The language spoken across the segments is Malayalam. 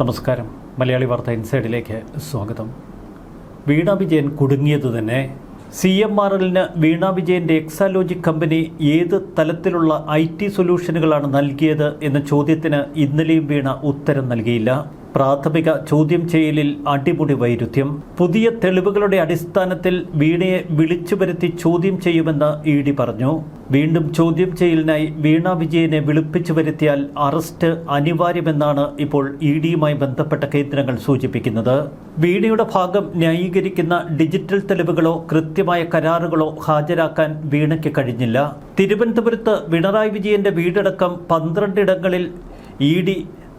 നമസ്കാരം. മലയാളി വാർത്ത ഇൻസൈഡിലേക്ക് സ്വാഗതം. വീണ വിജയൻ കുടുങ്ങിയത് തന്നെ. CMRLന് വീണ വിജയൻ്റെ എക്സാലോജിക് കമ്പനി ഏത് തലത്തിലുള്ള IT സൊല്യൂഷനുകളാണ് നൽകിയത് എന്ന ചോദ്യത്തിന് ഇന്നലെയും വീണ ഉത്തരം നൽകിയില്ല. പ്രാഥമിക ചോദ്യം ചെയ്യലിൽ അടിമുടി വൈരുദ്ധ്യം. പുതിയ തെളിവുകളുടെ അടിസ്ഥാനത്തിൽ വീണയെ വിളിച്ചു വരുത്തി ചോദ്യം ചെയ്യുമെന്ന് ED പറഞ്ഞു. വീണ്ടും ചോദ്യം ചെയ്യലിനായി വീണ വിജയനെ വിളിപ്പിച്ചു വരുത്തിയാൽ അറസ്റ്റ് അനിവാര്യമെന്നാണ് ഇപ്പോൾ EDയുമായി ബന്ധപ്പെട്ട കേന്ദ്രങ്ങൾ സൂചിപ്പിക്കുന്നത്. വീണയുടെ ഭാഗം ന്യായീകരിക്കുന്ന ഡിജിറ്റൽ തെളിവുകളോ കൃത്യമായ കരാറുകളോ ഹാജരാക്കാൻ വീണയ്ക്ക് കഴിഞ്ഞില്ല. തിരുവനന്തപുരത്ത് പിണറായി വിജയന്റെ വീടടക്കം 12 ഇടങ്ങളിൽ ED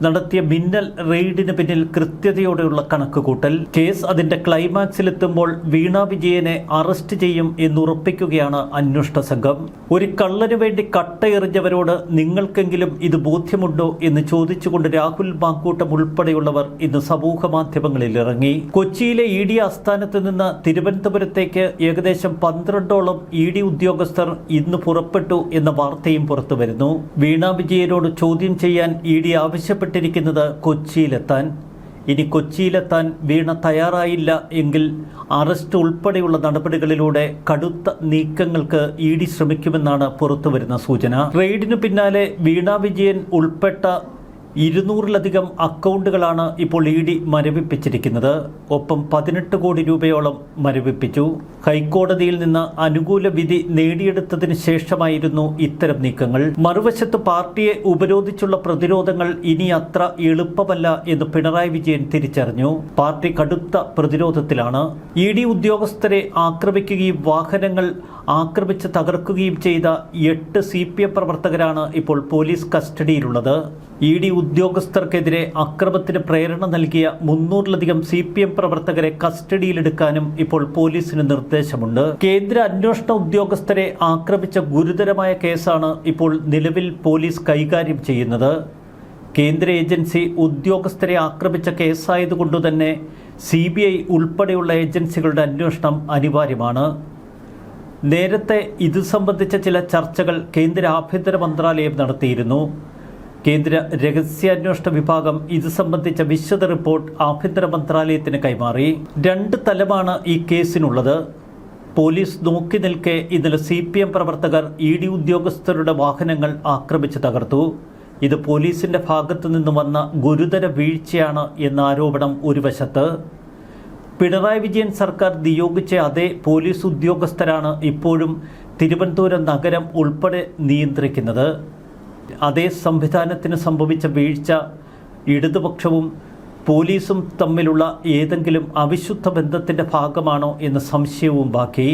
നടത്തിയ മിന്നൽ റെയ്ഡിന് പിന്നിൽ കൃത്യതയോടെയുള്ള കണക്കുകൂട്ടൽ. കേസ് അതിന്റെ ക്ലൈമാക്സിലെത്തുമ്പോൾ വീണ വിജയനെ അറസ്റ്റ് ചെയ്യും എന്നുറപ്പിക്കുകയാണ് അന്വേഷണ സംഘം. ഒരു കള്ളന് വേണ്ടി കട്ടയെറിഞ്ഞവരോട് നിങ്ങൾക്കെങ്കിലും ഇത് ബോധ്യമുണ്ടോ എന്ന് ചോദിച്ചുകൊണ്ട് രാഹുൽ മാങ്കൂട്ടം ഉൾപ്പെടെയുള്ളവർ ഇന്ന് സമൂഹ മാധ്യമങ്ങളിൽ ഇറങ്ങി. കൊച്ചിയിലെ ED ആസ്ഥാനത്ത് നിന്ന് തിരുവനന്തപുരത്തേക്ക് ഏകദേശം 12ഓളം ED ഉദ്യോഗസ്ഥർ ഇന്ന് പുറപ്പെട്ടു എന്ന വാർത്തയും പുറത്തുവരുന്നു. വീണ വിജയനോട് ചോദ്യം ചെയ്യാൻ ED ആവശ്യപ്പെട്ടു കൊച്ചിയിലെത്താൻ. ഇനി കൊച്ചിയിലെത്താൻ വീണ തയ്യാറായില്ല എങ്കിൽ അറസ്റ്റ് ഉൾപ്പെടെയുള്ള നടപടികളിലൂടെ കടുത്ത നീക്കങ്ങൾക്ക് ED ശ്രമിക്കുമെന്നാണ് പുറത്തുവരുന്ന സൂചന. റെയ്ഡിനു പിന്നാലെ വീണ വിജയൻ ഉൾപ്പെട്ട 200-ലധികം അക്കൗണ്ടുകളാണ് ഇപ്പോൾ ED മരവിപ്പിച്ചിരിക്കുന്നത്. ഒപ്പം 18 കോടി രൂപയോളം മരവിപ്പിച്ചു. ഹൈക്കോടതിയിൽ നിന്ന് അനുകൂല വിധി നേടിയെടുത്തതിന് ശേഷമായിരുന്നു ഇത്തരം നീക്കങ്ങൾ. മറുവശത്ത് പാർട്ടിയെ ഉപരോധിച്ചുള്ള പ്രതിരോധങ്ങൾ ഇനി അത്ര എളുപ്പമല്ല എന്ന് പിണറായി വിജയൻ തിരിച്ചറിഞ്ഞു. പാർട്ടി കടുത്ത പ്രതിരോധത്തിലാണ്. ED ഉദ്യോഗസ്ഥരെ ആക്രമിക്കുകയും വാഹനങ്ങൾ ആക്രമിച്ച് തകർക്കുകയും ചെയ്ത 8 CPM പ്രവർത്തകരാണ് ഇപ്പോൾ പോലീസ് കസ്റ്റഡിയിലുള്ളത്. ED ഉദ്യോഗസ്ഥർക്കെതിരെ അക്രമത്തിന് പ്രേരണ നൽകിയ 300-ലധികം CPM പ്രവർത്തകരെ കസ്റ്റഡിയിലെടുക്കാനും ഇപ്പോൾ പോലീസിന് നിർദ്ദേശമുണ്ട്. കേന്ദ്ര അന്വേഷണ ഉദ്യോഗസ്ഥരെ ആക്രമിച്ച ഗുരുതരമായ കേസാണ് ഇപ്പോൾ നിലവിൽ പോലീസ് കൈകാര്യം ചെയ്യുന്നത്. കേന്ദ്ര ഏജൻസി ഉദ്യോഗസ്ഥരെ ആക്രമിച്ച കേസായതുകൊണ്ടുതന്നെ CBI ഉൾപ്പെടെയുള്ള ഏജൻസികളുടെ അന്വേഷണം അനിവാര്യമാണ്. നേരത്തെ ഇത് സംബന്ധിച്ച ചില ചർച്ചകൾ കേന്ദ്ര ആഭ്യന്തര മന്ത്രാലയം നടത്തിയിരുന്നു. കേന്ദ്ര രഹസ്യാന്വേഷണ വിഭാഗം ഇത് സംബന്ധിച്ച വിശദ റിപ്പോർട്ട് ആഭ്യന്തര മന്ത്രാലയത്തിന് കൈമാറി. 2 തലമാണ് ഈ കേസിനുള്ളത്. പോലീസ് നോക്കി നിൽക്കെ ഇന്നലെ CPM പ്രവർത്തകർ ED ഉദ്യോഗസ്ഥരുടെ വാഹനങ്ങൾ ആക്രമിച്ച് തകർത്തു. ഇത് പോലീസിന്റെ ഭാഗത്തു നിന്ന് വന്ന ഗുരുതര വീഴ്ചയാണ് എന്ന ആരോപണം ഒരു വശത്ത്. പിണറായി വിജയൻ സർക്കാർ നിയോഗിച്ച അതേ പോലീസ് ഉദ്യോഗസ്ഥരാണ് ഇപ്പോഴും തിരുവനന്തപുരം നഗരം ഉൾപ്പെടെ നിയന്ത്രിക്കുന്നത്. അതേ സംവിധാനത്തിന് സംഭവിച്ച വീഴ്ച ഇടതുപക്ഷവും പോലീസും തമ്മിലുള്ള ഏതെങ്കിലും അവിശുദ്ധ ബന്ധത്തിൻ്റെ ഭാഗമാണോ എന്ന സംശയവും ബാക്കി.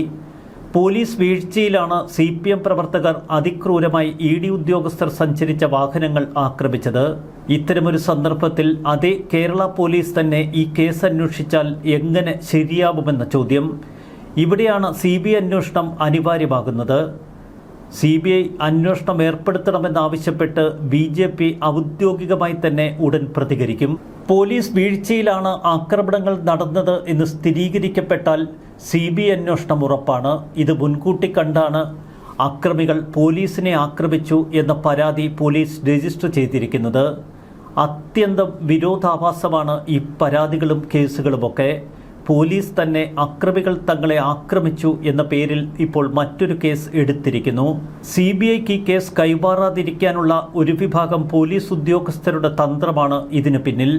പോലീസ് വീഴ്ചയിലാണ് CPM പ്രവർത്തകർ അതിക്രൂരമായി ED ഉദ്യോഗസ്ഥർ സഞ്ചരിച്ച വാഹനങ്ങൾ ആക്രമിച്ചത്. ഇത്തരമൊരു സന്ദർഭത്തിൽ അതേ കേരള പോലീസ് തന്നെ ഈ കേസ് അന്വേഷിച്ചാൽ എങ്ങനെ ശരിയാവുമെന്ന ചോദ്യം. ഇവിടെയാണ് CBI അന്വേഷണം അനിവാര്യമാകുന്നത്. CBI അന്വേഷണം ഏർപ്പെടുത്തണമെന്നാവശ്യപ്പെട്ട് BJP ഔദ്യോഗികമായി തന്നെ ഉടൻ പ്രതികരിക്കും. പോലീസ് വീഴ്ചയിലാണ് ആക്രമണങ്ങൾ നടന്നത് എന്ന് സ്ഥിരീകരിക്കപ്പെട്ടാൽ CBI അന്വേഷണം ഉറപ്പാണ്. ഇത് മുൻകൂട്ടി കണ്ടാണ് അക്രമികൾ പോലീസിനെ ആക്രമിച്ചു എന്ന പരാതി പോലീസ് രജിസ്റ്റർ ചെയ്തിരിക്കുന്നത്. അത്യന്തം വിരോധാഭാസമാണ് ഈ പരാതികളും കേസുകളുമൊക്കെ. പോലീസ് തന്നെ അക്രമികൾ തങ്ങളെ ആക്രമിച്ചു എന്ന പേരിൽ ഇപ്പോൾ മറ്റൊരു കേസ് എടുത്തിരിക്കുന്നു. CBIക്ക് ഈ കേസ് കൈമാറാതിരിക്കാനുള്ള ഒരു വിഭാഗം പോലീസ് ഉദ്യോഗസ്ഥരുടെ തന്ത്രമാണ് ഇതിന് പിന്നിൽ.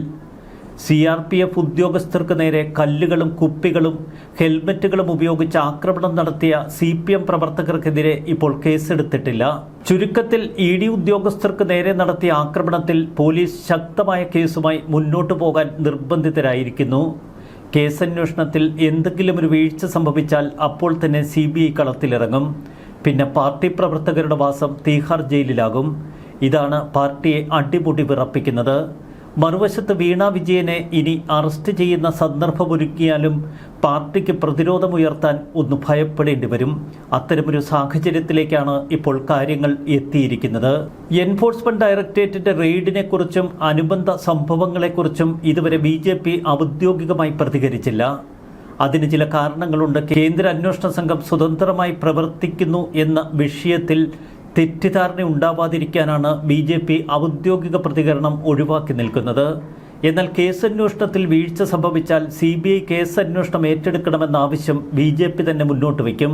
CRPF ഉദ്യോഗസ്ഥർക്ക് നേരെ കല്ലുകളും കുപ്പികളും ഹെൽമറ്റുകളും ഉപയോഗിച്ച് ആക്രമണം നടത്തിയ CPM പ്രവർത്തകർക്കെതിരെ ഇപ്പോൾ കേസെടുത്തിട്ടില്ല. ചുരുക്കത്തിൽ ED ഉദ്യോഗസ്ഥർക്ക് നേരെ നടത്തിയ ആക്രമണത്തിൽ പോലീസ് ശക്തമായ കേസുമായി മുന്നോട്ടു പോകാൻ നിർബന്ധിതരായിരിക്കുന്നു. കേസന്വേഷണത്തിൽ എന്തെങ്കിലും ഒരു വീഴ്ച സംഭവിച്ചാൽ അപ്പോൾ തന്നെ CBI കളത്തിലിറങ്ങും. പിന്നെ പാർട്ടി പ്രവർത്തകരുടെ വാസം തീഹാർ ജയിലിലാകും. ഇതാണ് പാർട്ടിയെ അടിമുടി വിറപ്പിക്കുന്നത്. മറുവശത്ത് വീണ വിജയനെ ഇനി അറസ്റ്റ് ചെയ്യുന്ന സന്ദർഭമൊരുക്കിയാലും പാർട്ടിക്ക് പ്രതിരോധമുയർത്താൻ ഒന്ന് ഭയപ്പെടേണ്ടി വരും. അത്തരമൊരു സാഹചര്യത്തിലേക്കാണ് ഇപ്പോൾ കാര്യങ്ങൾ എത്തിയിരിക്കുന്നത്. എൻഫോഴ്സ്മെന്റ് ഡയറക്ടറേറ്റിന്റെ റെയ്ഡിനെക്കുറിച്ചും അനുബന്ധ സംഭവങ്ങളെക്കുറിച്ചും ഇതുവരെ BJP ഔദ്യോഗികമായി പ്രതികരിച്ചില്ല. അതിന് ചില കാരണങ്ങളുണ്ട്. കേന്ദ്ര അന്വേഷണ സംഘം സ്വതന്ത്രമായി പ്രവർത്തിക്കുന്നു എന്ന വിഷയത്തിൽ തെറ്റിദ്ധാരണ ഉണ്ടാവാതിരിക്കാനാണ് BJP ഔദ്യോഗിക പ്രതികരണം ഒഴിവാക്കി നിൽക്കുന്നത്. എന്നാൽ കേസന്വേഷണത്തിൽ വീഴ്ച സംഭവിച്ചാൽ CBI കേസന്വേഷണം ഏറ്റെടുക്കണമെന്ന ആവശ്യം BJP തന്നെ മുന്നോട്ട് വയ്ക്കും.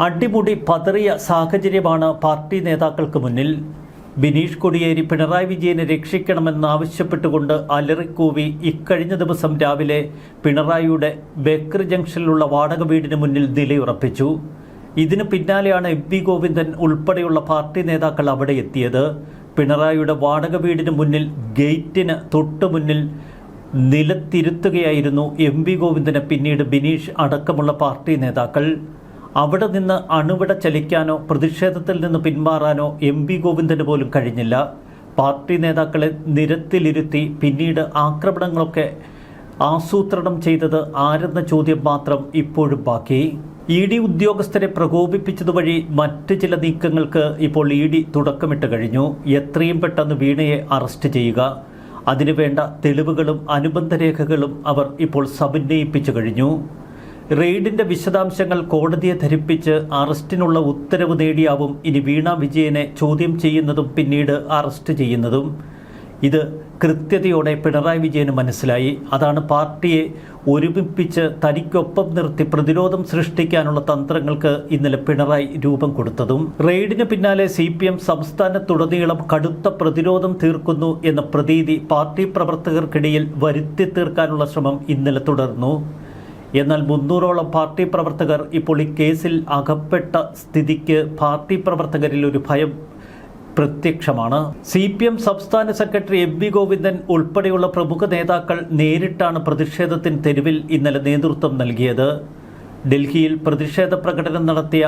അടിമുടി പതറിയ സാഹചര്യമാണ് പാർട്ടി നേതാക്കൾക്ക് മുന്നിൽ. ബിനീഷ് കൊടിയേരി പിണറായി വിജയനെ രക്ഷിക്കണമെന്നാവശ്യപ്പെട്ടുകൊണ്ട് അലറിക്കൂവി ഇക്കഴിഞ്ഞ ദിവസം രാവിലെ പിണറായിയുടെ ബേക്കറി ജംഗ്ഷനിലുള്ള വാടക വീടിന് മുന്നിൽ നിലയുറപ്പിച്ചു. ഇതിന് പിന്നാലെയാണ് MP ഗോവിന്ദൻ ഉൾപ്പെടെയുള്ള പാർട്ടി നേതാക്കൾ അവിടെ എത്തിയത്. പിണറായിയുടെ വാടക വീടിന് മുന്നിൽ ഗേറ്റിന് തൊട്ടു മുന്നിൽ നിലത്തിരുത്തുകയായിരുന്നു MP ഗോവിന്ദനെ പിന്നീട് ബിനീഷ് അടക്കമുള്ള പാർട്ടി നേതാക്കൾ. അവിടെ നിന്ന് അണുവിട ചലിക്കാനോ പ്രതിഷേധത്തിൽ നിന്ന് പിന്മാറാനോ MP ഗോവിന്ദന് പോലും കഴിഞ്ഞില്ല. പാർട്ടി നേതാക്കളെ നിരത്തിലിരുത്തി പിന്നീട് ആക്രമണങ്ങളൊക്കെ ആസൂത്രണം ചെയ്തത് ആരെന്ന ചോദ്യം മാത്രം ഇപ്പോഴും ബാക്കി. ED ഉദ്യോഗസ്ഥരെ പ്രകോപിപ്പിച്ചതുവഴി മറ്റ് ചില നീക്കങ്ങൾക്ക് ഇപ്പോൾ ED തുടക്കമിട്ട് കഴിഞ്ഞു. എത്രയും പെട്ടെന്ന് വീണയെ അറസ്റ്റ് ചെയ്യുക, അതിനുവേണ്ട തെളിവുകളും അനുബന്ധ രേഖകളും അവർ ഇപ്പോൾ സമന്വയിപ്പിച്ചു കഴിഞ്ഞു. റെയ്ഡിന്റെ വിശദാംശങ്ങൾ കോടതിയെ ധരിപ്പിച്ച് അറസ്റ്റിനുള്ള ഉത്തരവ് നേടിയാവും ഇനി വീണ വിജയനെ ചോദ്യം ചെയ്യുന്നതും പിന്നീട് അറസ്റ്റ് ചെയ്യുന്നതും. ഇത് കൃത്യതയോടെ പിണറായി വിജയന് മനസ്സിലായി. അതാണ് പാർട്ടിയെ ഒരുമിപ്പിച്ച് തനിക്കൊപ്പം നിർത്തി പ്രതിരോധം സൃഷ്ടിക്കാനുള്ള തന്ത്രങ്ങൾക്ക് ഇന്നലെ പിണറായി രൂപം കൊടുത്തതും. റെയ്ഡിന് പിന്നാലെ CPM സംസ്ഥാനത്തുടനീളം കടുത്ത പ്രതിരോധം തീർക്കുന്നു എന്ന പ്രതീതി പാർട്ടി പ്രവർത്തകർക്കിടയിൽ വരുത്തി തീർക്കാനുള്ള ശ്രമം ഇന്നലെ തുടർന്നു. എന്നാൽ 300ഓളം പാർട്ടി പ്രവർത്തകർ ഇപ്പോൾ ഈ കേസിൽ അകപ്പെട്ട സ്ഥിതിക്ക് പാർട്ടി പ്രവർത്തകരിൽ ഒരു ഭയം പ്രത്യക്ഷമാണ്. CPM സംസ്ഥാന സെക്രട്ടറി MP ഗോവിന്ദൻ ഉൾപ്പെടെയുള്ള പ്രമുഖ നേതാക്കൾ നേരിട്ടാണ് പ്രതിഷേധത്തിന് തെരുവിൽ ഇന്നലെ നേതൃത്വം നൽകിയത്. ഡൽഹിയിൽ പ്രതിഷേധ പ്രകടനം നടത്തിയ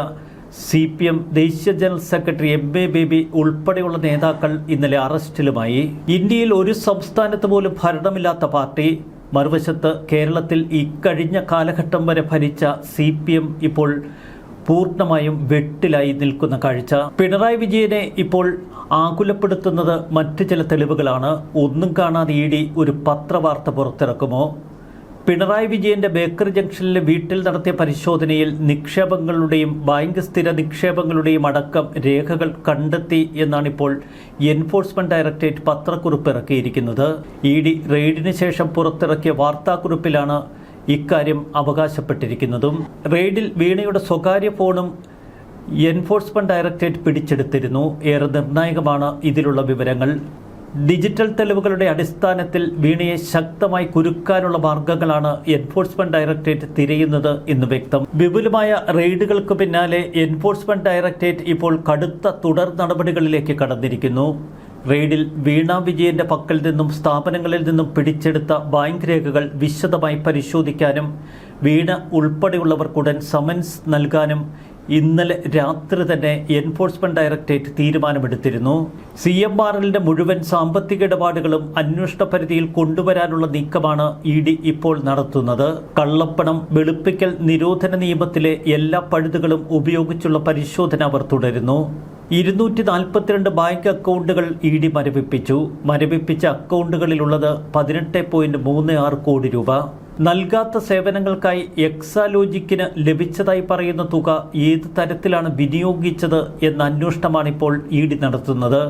CPM ദേശീയ ജനറൽ സെക്രട്ടറി MA ബേബി ഉൾപ്പെടെയുള്ള നേതാക്കൾ ഇന്നലെ അറസ്റ്റിലുമായി. ഇന്ത്യയിൽ ഒരു സംസ്ഥാനത്ത് പോലും ഭരണമില്ലാത്ത പാർട്ടി, മറുവശത്ത് കേരളത്തിൽ ഇക്കഴിഞ്ഞ കാലഘട്ടം വരെ ഭരിച്ച CPM ഇപ്പോൾ പൂർണ്ണമായും വെട്ടിലായി നിൽക്കുന്ന കാഴ്ച. പിണറായി വിജയനെ ഇപ്പോൾ ആകുലപ്പെടുത്തുന്നത് മറ്റു ചില തെളിവുകളാണ്. ഒന്നും കാണാതെ ED ഒരു പത്രവാർത്ത പുറത്തിറക്കുമോ? പിണറായി വിജയന്റെ ബേക്കറി ജംഗ്ഷനിലെ വീട്ടിൽ നടത്തിയ പരിശോധനയിൽ നിക്ഷേപങ്ങളുടെയും ബാങ്ക് സ്ഥിര നിക്ഷേപങ്ങളുടെയും അടക്കം രേഖകൾ കണ്ടെത്തി എന്നാണിപ്പോൾ എൻഫോഴ്സ്മെന്റ് ഡയറക്ടറേറ്റ് പത്രക്കുറിപ്പ് ഇറക്കിയിരിക്കുന്നത്. ED റെയ്ഡിന് ശേഷം പുറത്തിറക്കിയ വാർത്താക്കുറിപ്പിലാണ് ഇക്കാര്യം അവകാശപ്പെട്ടിരിക്കുന്നതും. റെയ്ഡിൽ വീണയുടെ സ്വകാര്യ ഫോണും എൻഫോഴ്സ്മെന്റ് ഡയറക്ടറേറ്റ് പിടിച്ചെടുത്തിരുന്നു. ഏറെ നിർണായകമാണ് ഇതിലുള്ള വിവരങ്ങൾ. ഡിജിറ്റൽ തെളിവുകളുടെ അടിസ്ഥാനത്തിൽ വീണയെ ശക്തമായി കുരുക്കാനുള്ള മാർഗങ്ങളാണ് എൻഫോഴ്സ്മെന്റ് ഡയറക്ടറേറ്റ് തിരയുന്നത് എന്ന് വ്യക്തം. വിപുലമായ റെയ്ഡുകൾക്ക് പിന്നാലെ എൻഫോഴ്സ്മെന്റ് ഡയറക്ടറേറ്റ് ഇപ്പോൾ കടുത്ത തുടർ നടപടികളിലേക്ക് കടന്നിരിക്കുന്നു. റെയ്ഡിൽ വീണ വിജയന്റെ പക്കൽ നിന്നും സ്ഥാപനങ്ങളിൽ നിന്നും പിടിച്ചെടുത്ത ബാങ്ക് രേഖകൾ വിശദമായി പരിശോധിക്കാനും വീണ ഉൾപ്പെടെയുള്ളവർക്കുടൻ സമൻസ് നൽകാനും ഇന്നലെ രാത്രി തന്നെ എൻഫോഴ്സ്മെന്റ് ഡയറക്ടറേറ്റ് തീരുമാനമെടുത്തിരുന്നു. CMRLന്റെ മുഴുവൻ സാമ്പത്തിക ഇടപാടുകളും അന്വേഷണ പരിധിയിൽ കൊണ്ടുവരാനുള്ള നീക്കമാണ് ED ഇപ്പോൾ നടത്തുന്നത്. കള്ളപ്പണം വെളുപ്പിക്കൽ നിരോധന നിയമത്തിലെ എല്ലാ പഴുതുകളും ഉപയോഗിച്ചുള്ള പരിശോധന അവർ തുടരുന്നു. 242 ബാങ്ക് അക്കൗണ്ടുകൾ ED മരവിപ്പിച്ചു. മരവിപ്പിച്ച അക്കൗണ്ടുകളിലുള്ളത് 18.36 കോടി രൂപ. നൽകാത്ത സേവനങ്ങൾക്കായി എക്സാലോജിക്കിന് ലഭിച്ചതായി പറയുന്ന തുക ഏത് തരത്തിലാണ് വിനിയോഗിച്ചത് എന്ന അന്വേഷണമാണിപ്പോൾ ED നടത്തുന്നത്.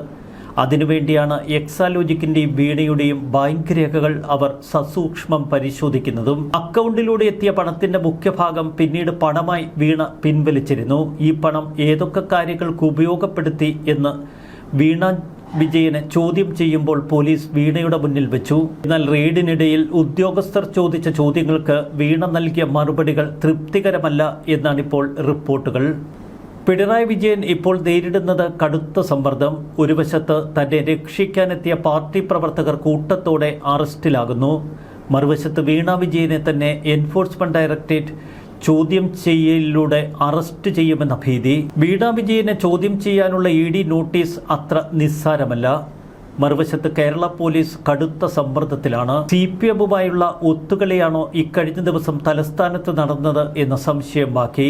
അതിനുവേണ്ടിയാണ് എക്സാലോജിക്കിന്റെയും വീണയുടെയും ബാങ്ക് രേഖകൾ അവർ സസൂക്ഷ്മം പരിശോധിക്കുന്നതും. അക്കൗണ്ടിലൂടെ എത്തിയ പണത്തിന്റെ മുഖ്യഭാഗം പിന്നീട് പണമായി വീണ പിൻവലിച്ചിരുന്നു. ഈ പണം ഏതൊക്കെ കാര്യങ്ങൾക്ക് ഉപയോഗപ്പെടുത്തി എന്ന് വീണ വിജയനെ ചോദ്യം ചെയ്യുമ്പോൾ പോലീസ് വീണയുടെ മുന്നിൽ വെച്ചു. എന്നാൽ റെയ്ഡിനിടയിൽ ഉദ്യോഗസ്ഥർ ചോദിച്ച ചോദ്യങ്ങൾക്ക് വീണ നൽകിയ മറുപടികൾ തൃപ്തികരമല്ല എന്നാണിപ്പോൾ റിപ്പോർട്ടുകൾ. പിണറായി വിജയൻ ഇപ്പോൾ നേരിടുന്നത് കടുത്ത സമ്മർദ്ദം. ഒരു വശത്ത് തന്നെ രക്ഷിക്കാനെത്തിയ പാർട്ടി പ്രവർത്തകർ കൂട്ടത്തോടെ അറസ്റ്റിലാകുന്നു. മറുവശത്ത് വീണ വിജയനെ തന്നെ എൻഫോഴ്സ്മെന്റ് ഡയറക്ടറേറ്റ് ചോദ്യം ചെയ്യലിലൂടെ അറസ്റ്റ് ചെയ്യുമെന്ന ഭീതി. വീണ വിജയനെ ചോദ്യം ചെയ്യാനുള്ള ED നോട്ടീസ് അത്ര നിസ്സാരമല്ല. മറുവശത്ത് കേരള പോലീസ് കടുത്ത സമ്മർദ്ദത്തിലാണ്. CPMുമായുള്ള ഒത്തുകളിയാണോ ഇക്കഴിഞ്ഞ ദിവസം തലസ്ഥാനത്ത് നടന്നത് എന്ന സംശയം ബാക്കി.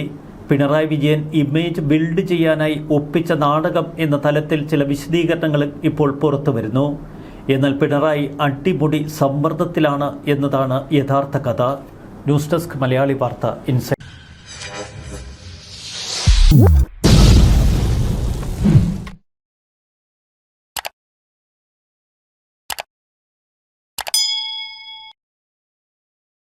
പിണറായി വിജയൻ ഇമേജ് ബിൽഡ് ചെയ്യാനായി ഒപ്പിച്ച നാടകം എന്ന തലത്തിൽ ചില വിശദീകരണങ്ങൾ ഇപ്പോൾ പുറത്തു വരുന്നു. എന്നാൽ പിണറായി അടിമുടി സമ്മർദ്ദത്തിലാണ് എന്നതാണ് യഥാർത്ഥ കഥ. ന്യൂസ് ഡെസ്ക് മലയാളി വാർത്ത ഇൻസൈറ്റ്.